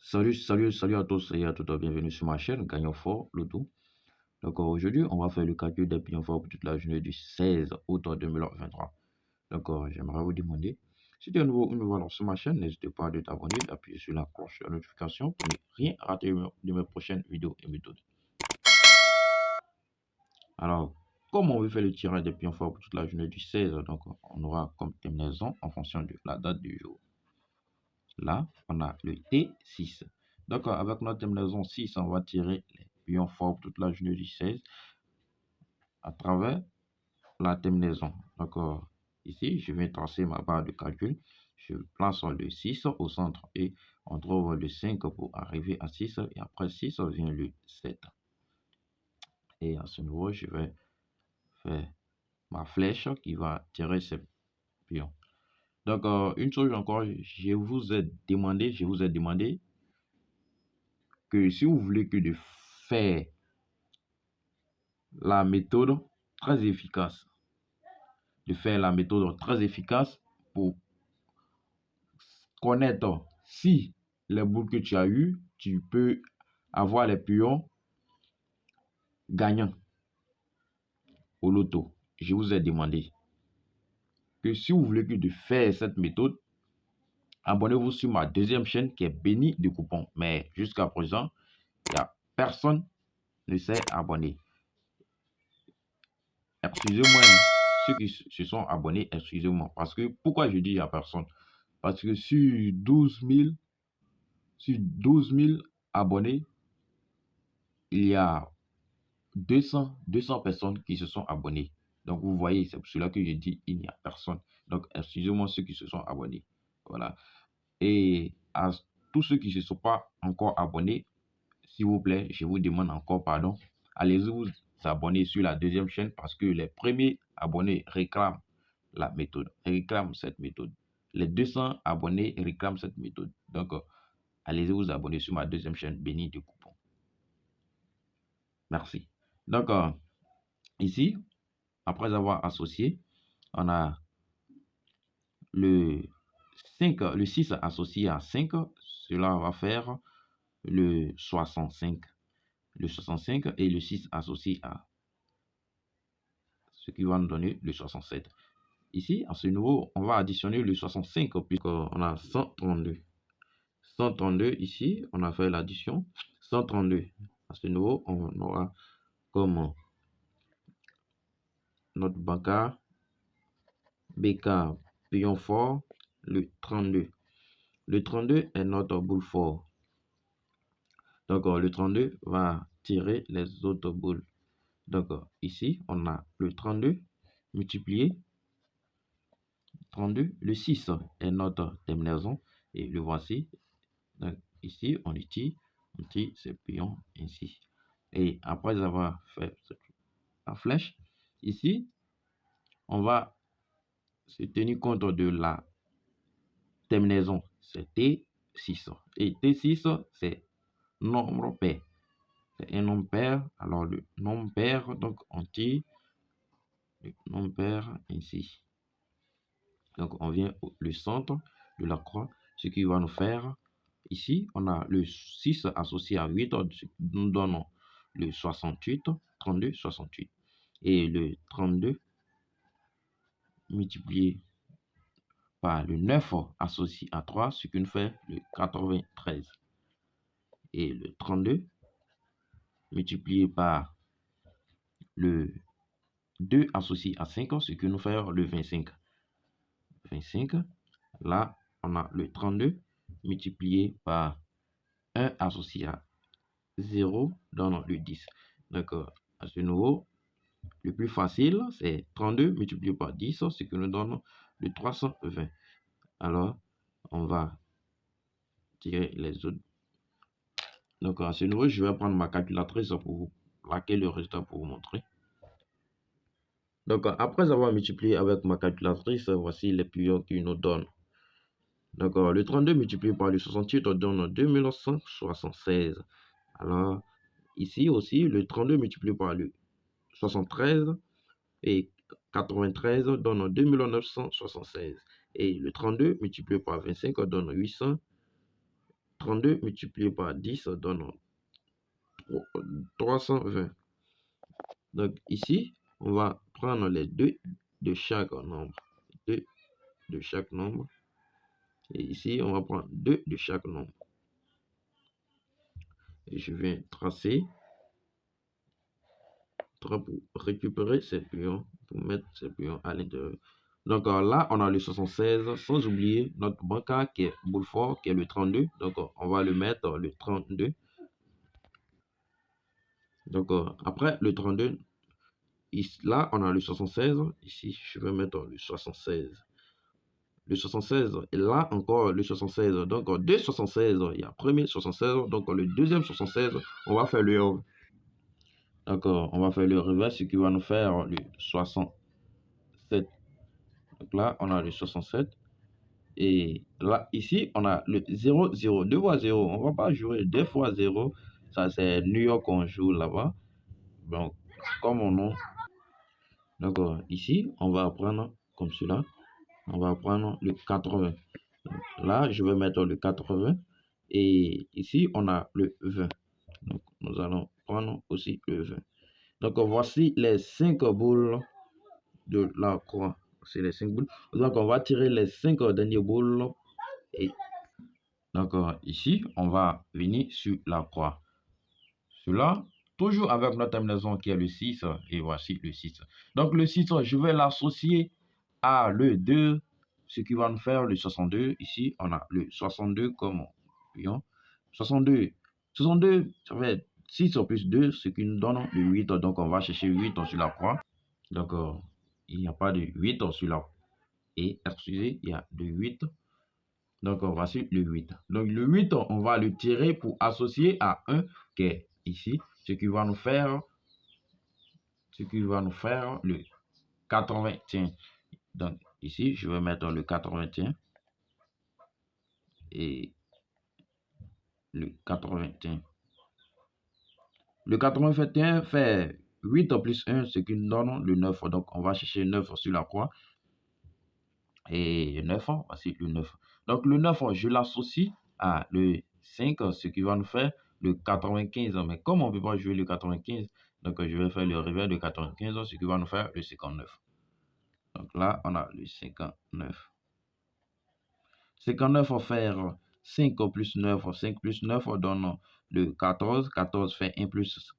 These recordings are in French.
Salut à tous et à toutes, bienvenue sur ma chaîne Gagnant Fort Loto. Donc aujourd'hui, on va faire le calcul des pions forts pour toute la journée du 16 août 2023. Donc j'aimerais vous demander, si tu es nouveau ou nouvelle sur ma chaîne, n'hésitez pas à t'abonner, d'appuyer sur la cloche de notification pour ne rien rater de mes prochaines vidéos et méthodes. Alors, comme on veut faire le tirage des pions forts pour toute la journée du 16, donc on aura comme terminaison en fonction de la date du jour. Là, on a le T6. Donc, avec notre terminaison 6, on va tirer les pions forts pour toute la journée du 16 à travers la terminaison. Donc, ici, je vais tracer ma barre de calcul. Je place le 6 au centre et on trouve le 5 pour arriver à 6. Et après 6, vient le 7. Et à ce niveau, je vais faire ma flèche qui va tirer ces pions. Donc, une chose encore, je vous ai demandé que si vous voulez que de faire la méthode très efficace, pour connaître si les boules que tu as eues, tu peux avoir les pions gagnants au loto. Je vous ai demandé que si vous voulez que de faire cette méthode, abonnez-vous sur ma deuxième chaîne qui est Béni de Coupons. Mais jusqu'à présent, il n'y a personne ne s'est abonné. Excusez-moi, ceux qui se sont abonnés, excusez-moi. Parce que, pourquoi je dis il n'y a personne? Parce que sur 12 000 abonnés, il y a 200 personnes qui se sont abonnées. Donc, vous voyez, c'est pour cela que je dis il n'y a personne. Donc, excusez-moi ceux qui se sont abonnés. Voilà. Et à tous ceux qui ne se sont pas encore abonnés, s'il vous plaît, je vous demande encore pardon. Allez-y vous abonner sur la deuxième chaîne parce que les premiers abonnés réclament la méthode, réclament cette méthode. Les 200 abonnés réclament cette méthode. Donc, allez-y vous abonner sur ma deuxième chaîne Béni de Coupons. Merci. Donc, ici, après avoir associé, on a le 5, le 6 associé à 5. Cela va faire le 65. Le 65 et le 6 associé à ce qui va nous donner le 67. Ici, à ce niveau, on va additionner le 65 puisqu'on a 132. 132 ici, on a fait l'addition. 132. À ce niveau, on aura comme notre bancaire BK pion fort le 32. Le 32 est notre boule fort. Donc, le 32 va tirer les autres boules. Donc, ici, on a le 32 multiplié 32. Le 6 est notre terminaison. Et le voici. Donc, ici, on tire ces pions ainsi. Et après avoir fait la flèche, ici, on va se tenir compte de la terminaison. C'est T6. Et T6, c'est nombre pair. C'est un nombre pair. Alors, le nombre pair, donc on tire le nombre pair ainsi. Donc, on vient au centre de la croix, ce qui va nous faire, ici, on a le 6 associé à 8, nous donnons le 68, 32, 68. Et le 32 multiplié par le 9 associé à 3, ce qui nous fait le 93. Et le 32 multiplié par le 2 associé à 5, ce qui nous fait le 25. 25. Là, on a le 32 multiplié par 1 associé à 0 donne le 10. Donc, à ce niveau, le plus facile, c'est 32 multiplié par 10, ce qui nous donne le 320. Alors, on va tirer les autres. Donc, à ce niveau, je vais prendre ma calculatrice pour vous marquer le résultat pour vous montrer. Donc, après avoir multiplié avec ma calculatrice, voici les pions qui nous donnent. Donc, le 32 multiplié par le 68 donne 2176. Alors, ici aussi, le 32 multiplié par le 73 et 93 donne 2976. Et le 32 multiplié par 25 donne 32 multiplié par 10 donne 320. Donc ici, on va prendre les 2 de chaque nombre. 2 de chaque nombre. Et ici, on va prendre 2 de chaque nombre. Et je viens tracer pour récupérer ces pions, pour mettre ces pions à l'intérieur. Donc là, on a le 76, sans oublier notre banca qui est boule fort, qui est le 32. Donc on va le mettre le 32. Donc après le 32, ici, là, on a le 76. Ici, je vais mettre le 76. Le 76, et là encore le 76. Donc, deux 76, il y a premier 76. Donc, le deuxième 76, on va faire le donc, on va faire le reverse, ce qui va nous faire le 67. Donc là, on a le 67. Et là, ici, on a le 0, 0. 2 fois 0. On ne va pas jouer 2 fois 0. Ça, c'est New York qu'on joue là-bas. Donc, comme on a. Donc, ici, on va prendre comme cela. On va prendre le 80. Donc, là, je vais mettre le 80. Et ici, on a le 20. Donc, nous allons prendre aussi le 20. Donc, voici les 5 boules de la croix. C'est les 5 boules. Donc, on va tirer les 5 dernières boules. Et donc, ici, on va venir sur la croix. Cela, toujours avec notre terminaison qui est le 6. Et voici le 6. Donc, le 6, je vais l'associer à le 2. Ce qui va nous faire le 62. Ici, on a le 62 comme pion. 62. 62, ça va être 6 plus 2, ce qui nous donne le 8. Donc, on va chercher 8 sur la croix. Donc, il n'y a pas de 8 sur la croix. Et, excusez, il y a de 8. Donc, voici le 8. Donc, le 8, on va le tirer pour associer à 1 qui est ici. Ce qui va nous faire le 81. Donc, ici, je vais mettre le 81. Et le 81. Le 81 fait 8 plus 1, ce qui nous donne le 9. Donc, on va chercher 9 sur la croix. Et 9, voici le 9. Donc, le 9, je l'associe à le 5, ce qui va nous faire le 95. Mais comme on ne peut pas jouer le 95, donc je vais faire le revers de 95, ce qui va nous faire le 59. Donc là, on a le 59. 59 va faire 5 plus 9. 5 plus 9 donne le 14. 14 fait 1 plus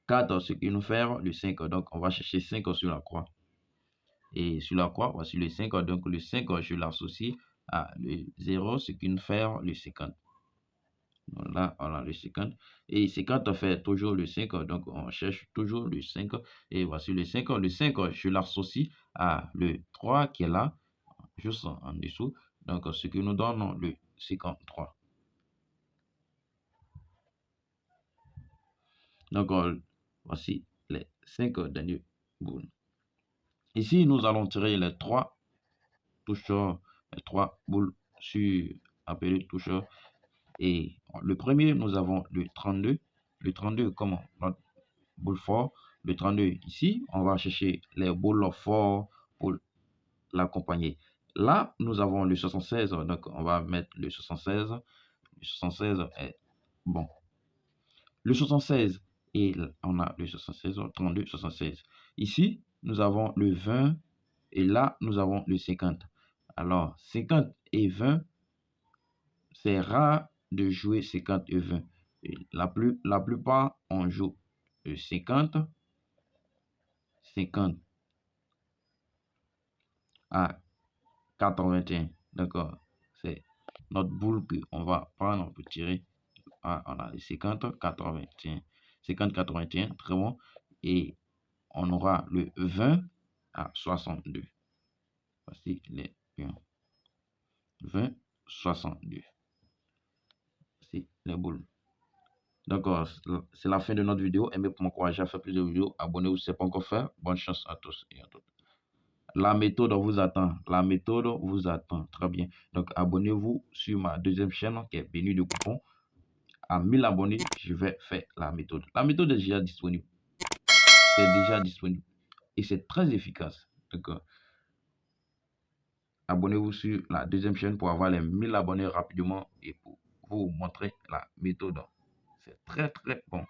4, ce qui nous fait le 5. Donc, on va chercher 5 sur la croix. Et sur la croix, voici le 5. Donc, le 5, je l'associe à le 0, ce qui nous fait le 50. Donc là, on a le 50. Et 50 fait toujours le 5. Donc, on cherche toujours le 5. Et voici le 5. Le 5, je l'associe à le 3 qui est là, juste en dessous. Donc, ce qui nous donne le 53. Donc, voici les 5 derniers boules. Ici, nous allons tirer les 3 touches, les 3 boules sur appelé touche. Et le premier, nous avons le 32. Le 32, comme notre boule fort. Le 32, ici, on va chercher les boules forts pour l'accompagner. Là, nous avons le 76. Donc, on va mettre le 76. Le 76 est bon. Le 76, et on a le 76, 32, 76. Ici, nous avons le 20. Et là, nous avons le 50. Alors, 50 et 20, c'est rare de jouer 50 et 20. Et la plupart, on joue 50 à 81. D'accord. C'est notre boule qu'on va prendre pour tirer. Ah, on a les 50, 81. 50, 81, très bon. Et on aura le 20 à 62. Voici les pions. 20, 62. C'est les boules. D'accord, c'est la fin de notre vidéo. Aimez pour m'encourager à faire plus de vidéos. Abonnez-vous si ce n'est pas encore fait. Bonne chance à tous et à toutes. La méthode vous attend. La méthode vous attend. Très bien. Donc, abonnez-vous sur ma deuxième chaîne qui est Béni de Coupon. À 1000 abonnés, je vais faire la méthode. La méthode est déjà disponible. C'est déjà disponible. Et c'est très efficace. D'accord. abonnez-vous sur la deuxième chaîne pour avoir les 1000 abonnés rapidement et pour vous montrer la méthode. C'est très bon.